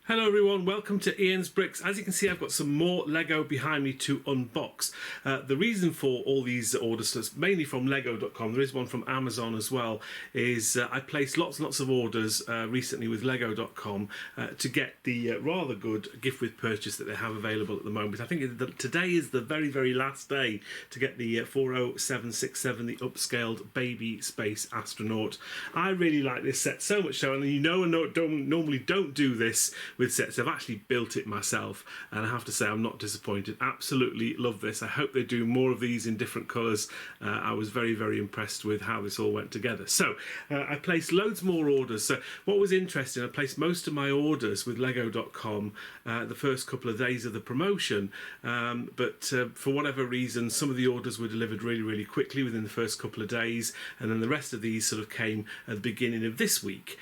Hello everyone, welcome to Ian's Bricks. As you can see, I've got some more Lego behind me to unbox. The reason for all these orders, mainly from Lego.com, there is one from Amazon as well, is I placed lots and lots of orders recently with Lego.com to get the rather good gift with purchase that they have available at the moment. I think today is the very, very last day to get the 40767, the upscaled baby space astronaut. I really like this set so much so, and you know, normally don't do this with sets. I've actually built it myself, and I have to say I'm not disappointed. Absolutely love this. I hope they do more of these in different colours. I was very, very impressed with how this all went together. So I placed loads more orders. So what was interesting, I placed most of my orders with Lego.com the first couple of days of the promotion, but for whatever reason some of the orders were delivered really, really quickly within the first couple of days, and then the rest of these sort of came at the beginning of this week.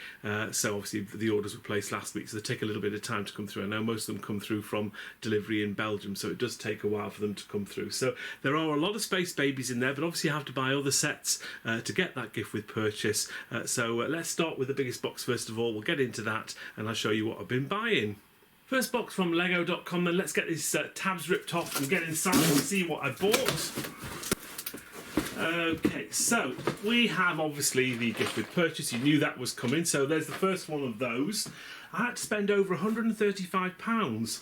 So obviously the orders were placed last week, so they take a little bit of time to come through. I know most of them come through from delivery in Belgium, so it does take a while for them to come through. So there are a lot of space babies in there, but obviously you have to buy other sets to get that gift with purchase. So let's start with the biggest box first of all. We'll get into that and I'll show you what I've been buying. First box from Lego.com, then let's get these tabs ripped off and get inside and see what I bought. Okay, so we have obviously the gift with purchase. You knew that was coming, so there's the first one of those. I had to spend over £135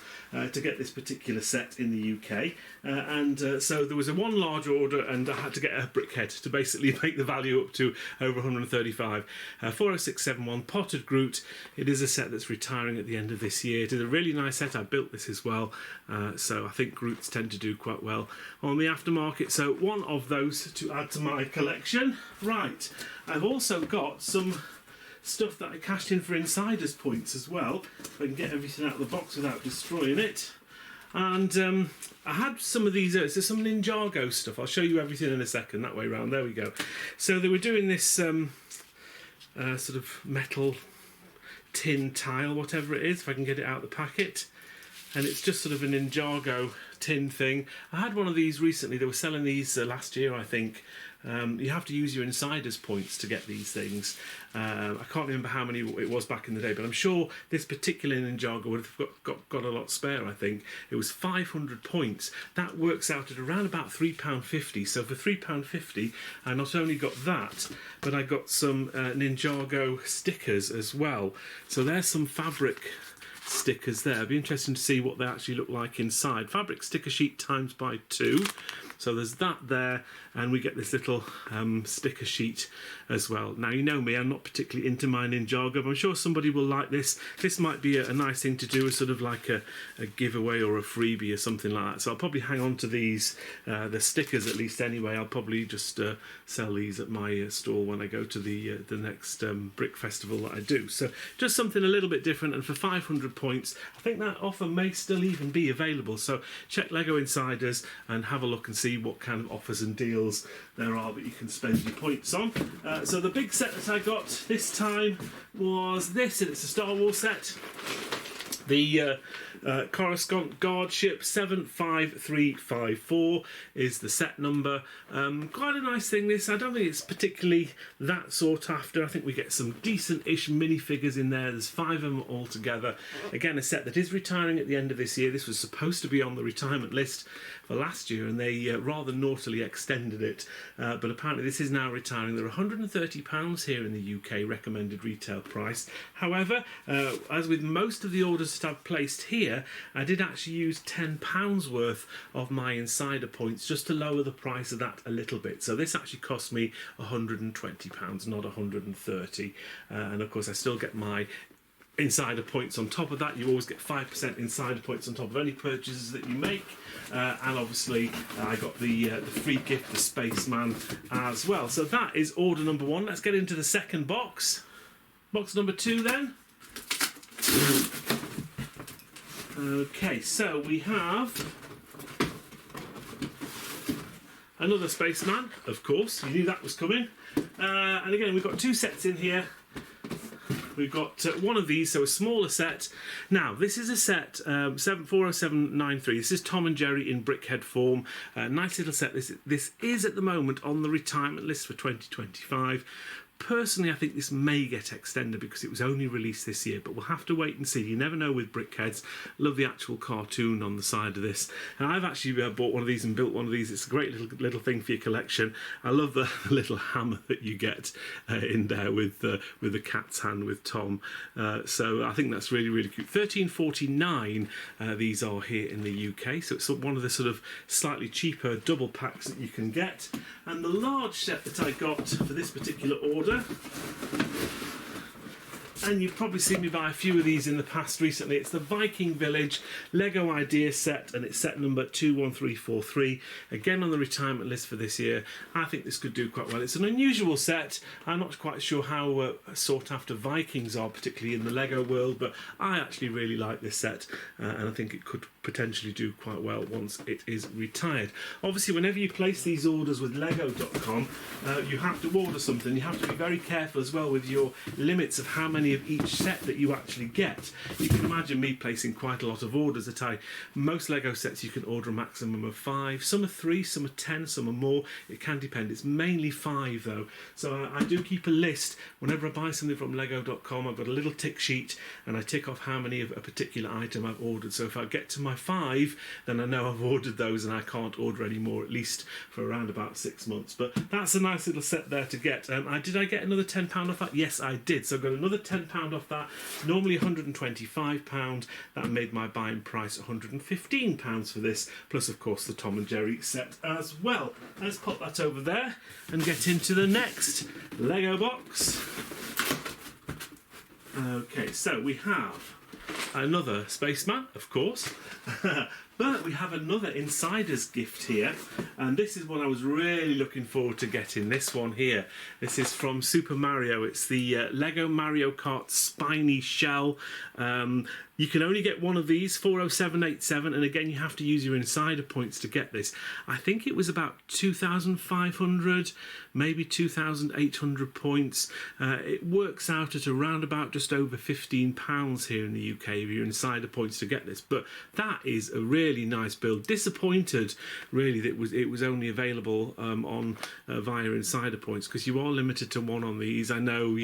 to get this particular set in the UK, so there was a one large order and I had to get a brickhead to basically make the value up to over 135. 40671 Potted Groot. It is a set that's retiring at the end of this year. It is a really nice set. I built this as well, so I think Groots tend to do quite well on the aftermarket. So one of those to add to my collection. Right, I've also got some stuff that I cashed in for insiders points as well, if I can get everything out of the box without destroying it. And I had some of these, there's some Ninjago stuff. I'll show you everything in a second, that way round. There we go. So they were doing this sort of metal tin tile, whatever it is, if I can get it out of the packet. And it's just sort of a Ninjago tin thing. I had one of these recently. They were selling these last year, I think. You have to use your insiders points to get these things. I can't remember how many it was back in the day, but I'm sure this particular Ninjago would have got a lot spare. I think it was 500 points. That works out at around about £3.50. So for £3.50 I not only got that, but I got some Ninjago stickers as well. So there's some fabric stickers there. It'd be interesting to see what they actually look like inside. Fabric sticker sheet times by 2. So there's that there, and we get this little sticker sheet as well. Now, you know me, I'm not particularly into my Ninjago, but I'm sure somebody will like this. This might be a nice thing to do, as sort of like a giveaway or a freebie or something like that. So I'll probably hang on to these, the stickers at least anyway. I'll probably just sell these at my stall when I go to the next brick festival that I do. So just something a little bit different, and for 500 points, I think that offer may still even be available. So check Lego Insiders and have a look and see what kind of offers and deals there are that you can spend your points on. So the big set that I got this time was this, and it's a Star Wars set. The Coruscant Guard Ship 75354 is the set number. Quite a nice thing, this. I don't think it's particularly that sought after. I think we get some decent-ish minifigures in there. There's 5 of them all together. Again, a set that is retiring at the end of this year. This was supposed to be on the retirement list for last year, and they rather naughtily extended it. But apparently this is now retiring. They're £130 here in the UK, recommended retail price. However, as with most of the orders that I've placed here, I did actually use £10 worth of my insider points just to lower the price of that a little bit. So this actually cost me £120, not £130. And of course I still get my insider points on top of that. You always get 5% insider points on top of any purchases that you make. And obviously I got the free gift, the Spaceman, as well. So that is order number 1. Let's get into the second box. Box number 2 then. Okay, so we have another Spaceman, of course. You knew that was coming. And again, we've got 2 sets in here. We've got one of these, so a smaller set. Now, this is a set 40793. This is Tom and Jerry in brickhead form. Nice little set. This is at the moment on the retirement list for 2025. Personally, I think this may get extended because it was only released this year, but we'll have to wait and see. You never know with Brickheads. Love the actual cartoon on the side of this. And I've actually bought one of these and built one of these. It's a great little thing for your collection. I love the little hammer that you get in there with the cat's hand with Tom. So I think that's really, really cute. $13.49 these are here in the UK. So it's one of the sort of slightly cheaper double packs that you can get. And the large set that I got for this particular order, and you've probably seen me buy a few of these in the past recently. It's the Viking Village Lego Idea set, and it's set number 21343. Again on the retirement list for this year. I think this could do quite well. It's an unusual set. I'm not quite sure how sought after Vikings are, particularly in the Lego world, but I actually really like this set, and I think it could potentially do quite well once it is retired. Obviously, whenever you place these orders with Lego.com, you have to order something. You have to be very careful as well with your limits of how many of each set that you actually get. You can imagine me placing quite a lot of orders. Most Lego sets you can order a maximum of 5. Some are 3, some are 10, some are more. It can depend. It's mainly 5 though. So I do keep a list. Whenever I buy something from Lego.com, I've got a little tick sheet and I tick off how many of a particular item I've ordered. So if I get to my 5, then I know I've ordered those and I can't order any more, at least for around about 6 months. But that's a nice little set there to get. Did I get another £10 off that? Yes, I did. So I've got another £10 off that. Normally £125. That made my buying price £115 for this, plus of course the Tom and Jerry set as well. Let's pop that over there and get into the next Lego box. Okay, so we have another spaceman, of course. But we have another insider's gift here, and this is what I was really looking forward to getting. This one here. This is from Super Mario. It's the Lego Mario Kart Spiny Shell. You can only get one of these, 40787, and again you have to use your insider points to get this. I think it was about 2,500, maybe 2,800 points. It works out at around about just over £15 here in the UK with your insider points to get this. But that is a really nice build. Disappointed really that it was only available on via insider points, because you are limited to one on these. I know,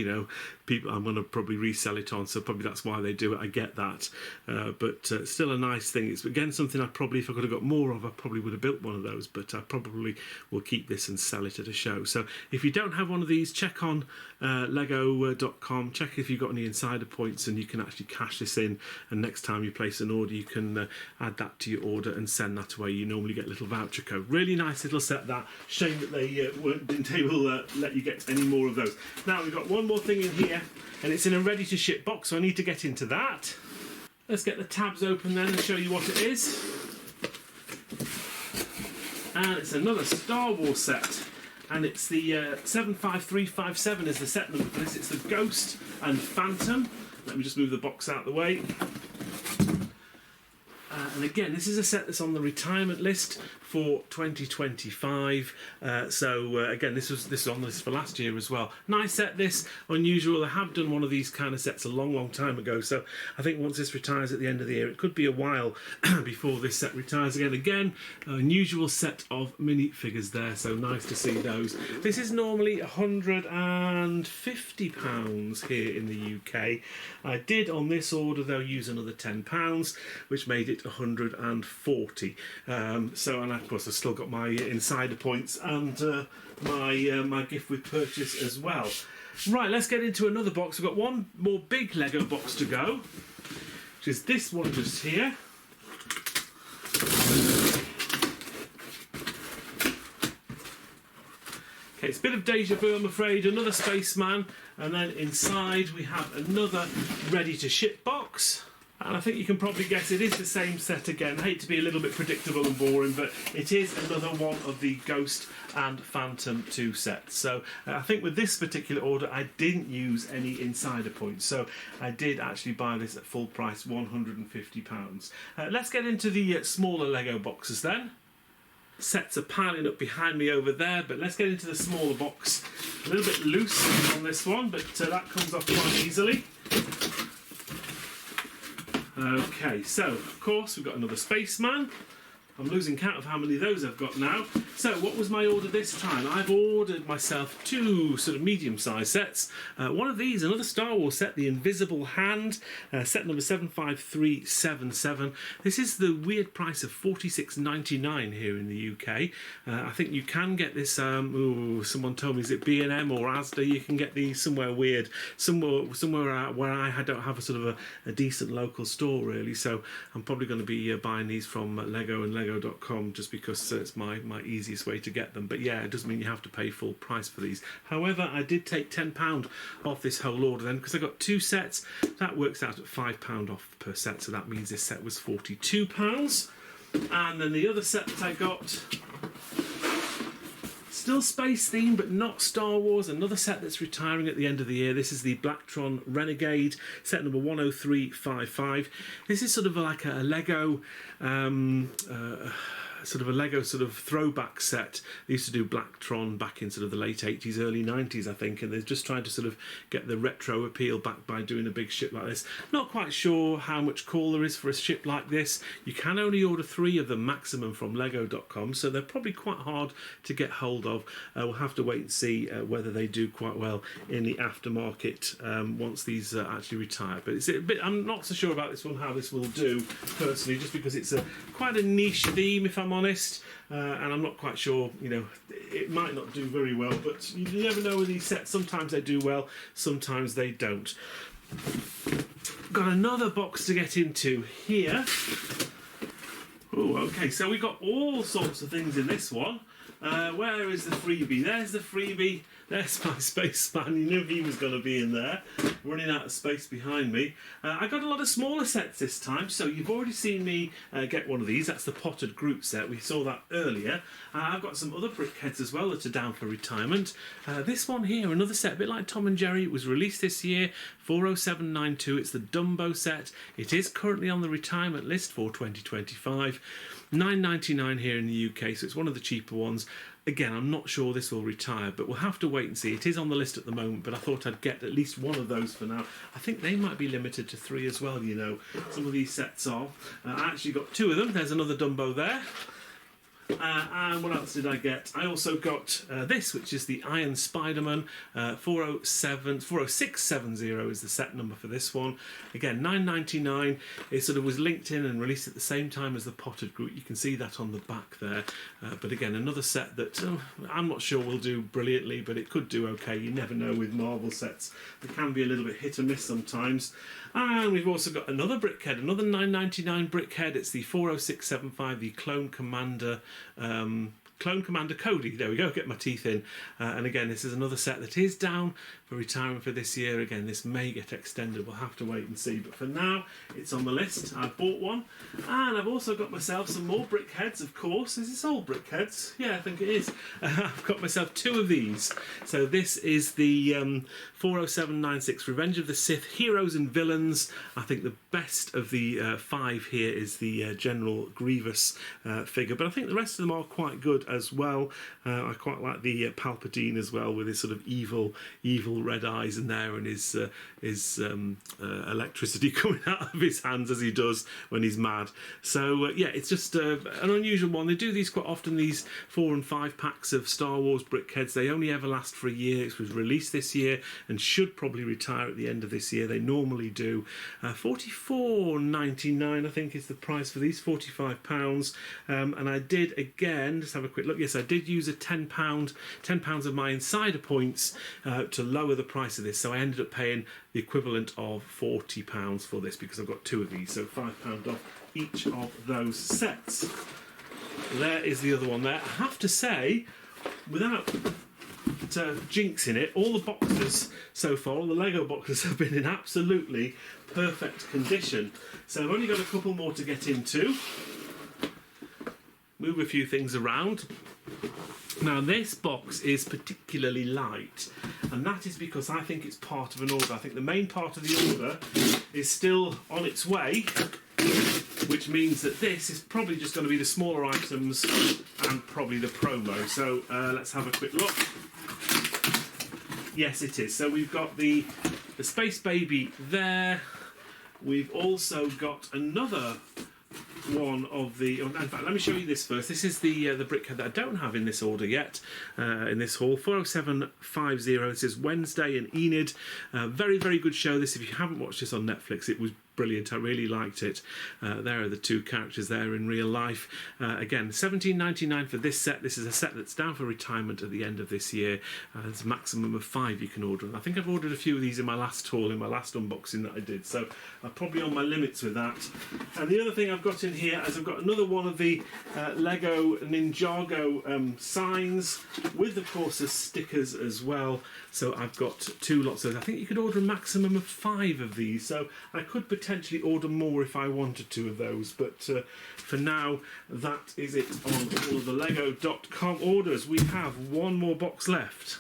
people, I'm going to probably resell it on, so probably that's why they do it. I get that. But still a nice thing. It's again something if I could have got more of, I probably would have built one of those, but I probably will keep this and sell it at a show. So if you don't have one of these, check on Lego.com, check if you've got any insider points, and you can actually cash this in, and next time you place an order you can add that to your order and send that away. You normally get a little voucher code. Really nice little set that. Shame that they didn't able let you get any more of those. Now we've got one more thing in here, and it's in a ready to ship box, so I need to get into that. Let's get the tabs open then and show you what it is. And it's another Star Wars set. And it's the 75357 is the set number for this. It's the Ghost and Phantom. Let me just move the box out of the way. And again, this is a set that's on the retirement list for 2025. Again, this was on the list for last year as well. Nice set, this. Unusual. I have done one of these kind of sets a long time ago, so I think once this retires at the end of the year, it could be a while before this set retires again. Again, unusual set of minifigures there, so nice to see those. This is normally £150 here in the UK. I did on this order though use another £10, which made it 140. And of course I've still got my insider points and my gift with purchase as well. Right, let's get into another box. We've got one more big Lego box to go, which is this one just here. Okay, it's a bit of deja vu, I'm afraid. Another spaceman, and then inside we have another ready to ship box. And I think you can probably guess it is the same set again. I hate to be a little bit predictable and boring, but it is another one of the Ghost and Phantom 2 sets. So I think with this particular order, I didn't use any insider points. So I did actually buy this at full price, £150. Let's get into the smaller Lego boxes then. Sets are piling up behind me over there, but let's get into the smaller box. A little bit loose on this one, but that comes off quite easily. Okay, so of course we've got another spaceman, I'm losing count of how many of those I've got now. So what was my order this time? I've ordered myself 2 sort of medium-sized sets. One of these, another Star Wars set, the Invisible Hand, set number 75377. This is the weird price of $46.99 here in the UK. I think you can get this, someone told me, is it B&M or Asda? You can get these somewhere weird, somewhere where I don't have a sort of a decent local store really, so I'm probably going to be buying these from Lego and Lego.com just because it's my easiest way to get them. But yeah, it does mean you have to pay full price for these. However, I did take £10 off this whole order then, because I got 2 sets. That works out at £5 off per set, so that means this set was £42. And then the other set that I got, still space themed but not Star Wars, another set that's retiring at the end of the year. This is the Blacktron Renegade, set number 10355. This is sort of like a Lego sort of throwback set. They used to do Blacktron back in sort of the late 80s, early 90s, I think, and they're just trying to sort of get the retro appeal back by doing a big ship like this. Not quite sure how much call there is for a ship like this. You can only order 3 of them maximum from Lego.com, so they're probably quite hard to get hold of. We'll have to wait and see whether they do quite well in the aftermarket once these actually retire. But it's a bit, I'm not so sure about this one, how this will do personally, just because it's quite a niche theme, if I'm honest, and I'm not quite sure, you know, it might not do very well, but you never know with these sets. Sometimes they do well, sometimes they don't. Got another box to get into here. Oh, okay, so we got all sorts of things in this one. Where is the freebie? There's the freebie. There's my spaceman. You knew he was going to be in there, running out of space behind me. I got a lot of smaller sets this time, so you've already seen me get one of these. That's the Potted Groot set. We saw that earlier. I've got some other brickheads as well that are down for retirement. This one here, another set, a bit like Tom and Jerry. It was released this year, 40792. It's the Dumbo set. It is currently on the retirement list for 2025. $9.99 here in the UK, so it's one of the cheaper ones. Again, I'm not sure this will retire, but we'll have to wait and see. It is on the list at the moment, but I thought I'd get at least one of those for now. I think they might be limited to 3 as well, you know. Some of these sets are. I actually got 2 of them. There's another Dumbo there. And what else did I get? I also got this, which is the Iron Spider-Man. 40670 is the set number for this one. Again, $9.99. It sort of was linked in and released at the same time as the Potted Groot. You can see that on the back there. But again, another set that I'm not sure will do brilliantly, but it could do okay. You never know with Marvel sets. They can be a little bit hit and miss sometimes. And we've also got another brickhead, another $9.99 brickhead. It's the 40675, the Clone Commander Cody. There we go, get my teeth in. And again, this is another set that is down for retirement for this year. Again, this may get extended. We'll have to wait and see. But for now, it's on the list. I bought one. And I've also got myself some more brickheads, of course. Is this all brickheads? Yeah, I think it is. I've got myself 2 of these. So this is the 40796 Revenge of the Sith Heroes and Villains. I think the best of the 5 here is the General Grievous figure. But I think the rest of them are quite good as well. I quite like the Palpatine as well, with his sort of evil red eyes in there, and his electricity coming out of his hands as he does when he's mad. So yeah, it's just an unusual one. They do these quite often, these 4 and 5 packs of Star Wars brickheads. They only ever last for a year. It was released this year and should probably retire at the end of this year. They normally do. $44.99 I think is the price for these, £45. And I did, again, just have a quick look. Yes, I did use a £10 of my insider points to lower the price of this, so I ended up paying the equivalent of £40 for this because I've got 2 of these, so £5 off each of those sets. There is the other one there. I have to say, without jinxing it, all the boxes so far, all the Lego boxes have been in absolutely perfect condition. So I've only got a couple more to get into. Move a few things around. Now this box is particularly light, and that is because I think it's part of an order. I think the main part of the order is still on its way, which means that this is probably just going to be the smaller items and probably the promo. So let's have a quick look. Yes, it is. So we've got the Space Baby there. We've also got another one of the... In fact, let me show you this first. This is the brickhead that I don't have in this order yet, in this haul. 40750. This is Wednesday in Enid. Very, very good show, this. If you haven't watched this on Netflix, it was brilliant. I really liked it. There are the two characters there in real life. Again, $17.99 for this set. This is a set that's down for retirement at the end of this year. There's a maximum of 5 you can order. And I think I've ordered a few of these in my last haul, in my last unboxing that I did. So I'm probably on my limits with that. And the other thing I've got in here is I've got another one of the Lego Ninjago signs with, of course, the stickers as well. So I've got 2 lots of those. I think you could order a maximum of 5 of these. So I could potentially order more if I wanted to of those, but for now that is it on all of the Lego.com orders. We have one more box left,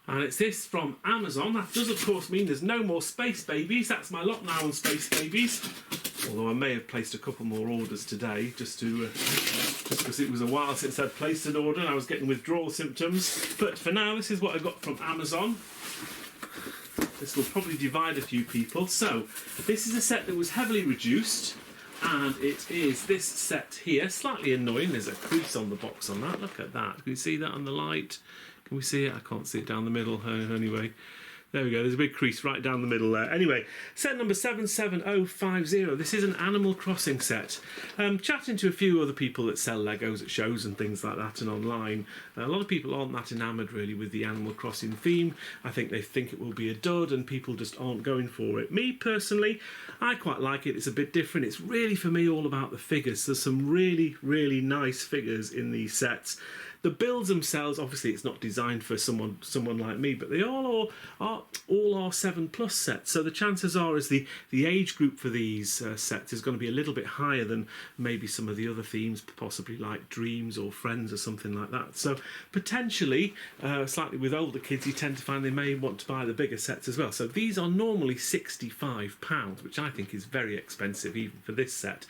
and it's this from Amazon. That does of course mean there's no more Space Babies. That's my lot now on Space Babies, although I may have placed a couple more orders today just because it was a while since I'd placed an order and I was getting withdrawal symptoms. But for now, this is what I got from Amazon. This will probably divide a few people. So, this is a set that was heavily reduced, and it is this set here. Slightly annoying, there's a crease on the box on that. Look at that. Can you see that on the light? Can we see it? I can't see it down the middle. Anyway, there we go. There's a big crease right down the middle there. Anyway, set number 77050. This is an Animal Crossing set. Chatting to a few other people that sell Legos at shows and things like that and online, a lot of people aren't that enamoured really with the Animal Crossing theme. I think they think it will be a dud and people just aren't going for it. Me personally, I quite like it. It's a bit different. It's really for me all about the figures. There's some really, really nice figures in these sets. The builds themselves, obviously it's not designed for someone like me, but they all are 7+ sets. So the chances are as the age group for these sets is going to be a little bit higher than maybe some of the other themes, possibly like Dreams or Friends or something like that. So potentially, slightly with older kids, you tend to find they may want to buy the bigger sets as well. So these are normally £65, which I think is very expensive even for this set.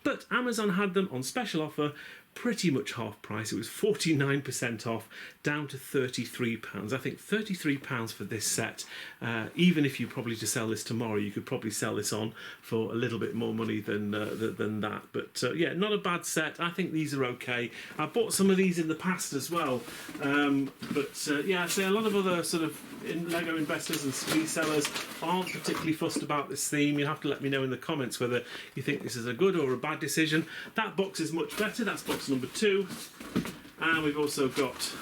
But Amazon had them on special offer, pretty much half price. It was 49% off, down to £33. I think £33 for this set. Even if you probably to sell this tomorrow, you could probably sell this on for a little bit more money than that. But yeah, not a bad set. I think these are okay. I bought some of these in the past as well. Yeah, I say a lot of other sort of Lego investors and resellers aren't particularly fussed about this theme. You'll have to let me know in the comments whether you think this is a good or a bad decision. That box is much better. That's box number 2. And we've also got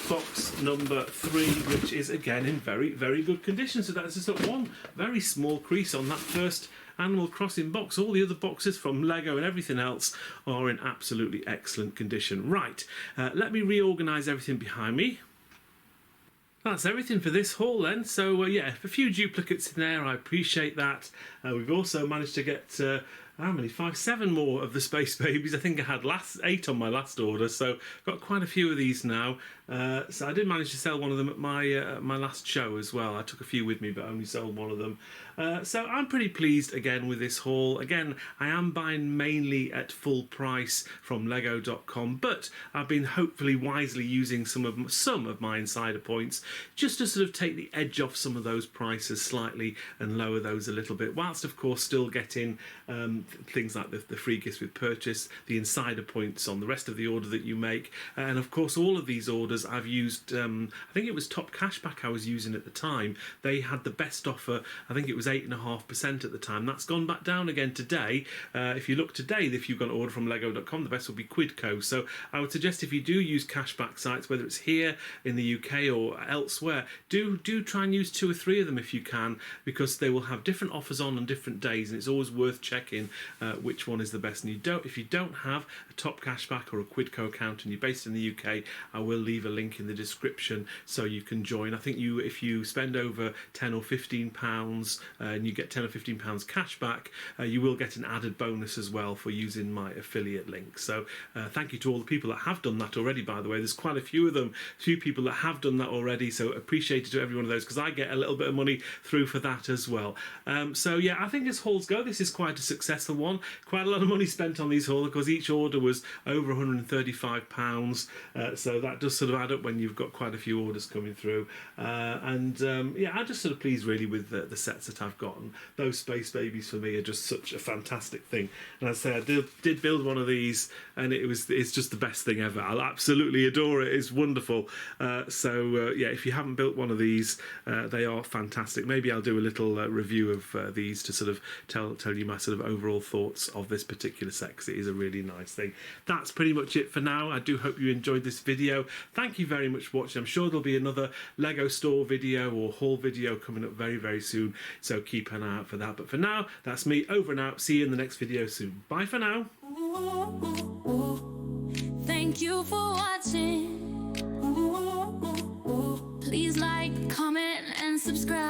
box number 3, which is again in very, very good condition. So that's just one very small crease on that first Animal Crossing box. All the other boxes from Lego and everything else are in absolutely excellent condition. Right, let me reorganise everything behind me. That's everything for this haul then. So yeah, a few duplicates in there, I appreciate that. We've also managed to get how many? 7 more of the Space Babies. I think I had 8 on my last order, so got quite a few of these now. So I did manage to sell one of them at my last show as well. I took a few with me, but only sold one of them. So I'm pretty pleased again with this haul. Again, I am buying mainly at full price from Lego.com, but I've been hopefully wisely using some of my insider points just to sort of take the edge off some of those prices slightly and lower those a little bit, whilst of course still getting things like the free gifts with purchase, the insider points on the rest of the order that you make, and of course all of these orders I've used, I think it was Top Cashback I was using at the time. They had the best offer. I think it was 8.5% at the time. That's gone back down again today. If you look today, if you've got an order from Lego.com, the best will be Quidco. So I would suggest if you do use cashback sites, whether it's here in the UK or elsewhere, do try and use 2 or 3 of them if you can, because they will have different offers on different days, and it's always worth checking which one is the best. And if you don't have a Top Cashback or a Quidco account and you're based in the UK, I will leave a link in the description so you can join. I think if you spend over £10 or £15 and you get £10 or £15 cash back, you will get an added bonus as well for using my affiliate link. So thank you to all the people that have done that already, by the way. There's quite a few of them, a few people that have done that already, so appreciated to every one of those, because I get a little bit of money through for that as well. So yeah, I think as hauls go, this is quite a success successful one. Quite a lot of money spent on these hauls because each order was over £135. So that does sort of add up when you've got quite a few orders coming through. Yeah, I'm just sort of pleased really with the sets that I've gotten. Those Space Babies for me are just such a fantastic thing. And as I say, I did build one of these, and it's just the best thing ever. I'll absolutely adore it. It's wonderful. Yeah, if you haven't built one of these, they are fantastic. Maybe I'll do a little review of these to sort of tell you my sort of overall thoughts of this particular set, because it is a really nice thing. That's pretty much it for now. I do hope you enjoyed this video. Thank you very much for watching. I'm sure there'll be another Lego store video or haul video coming up very, very soon, so keep an eye out for that. But for now, that's me over and out. See you in the next video soon. Bye for now. Thank you for watching. Please like, comment, and subscribe.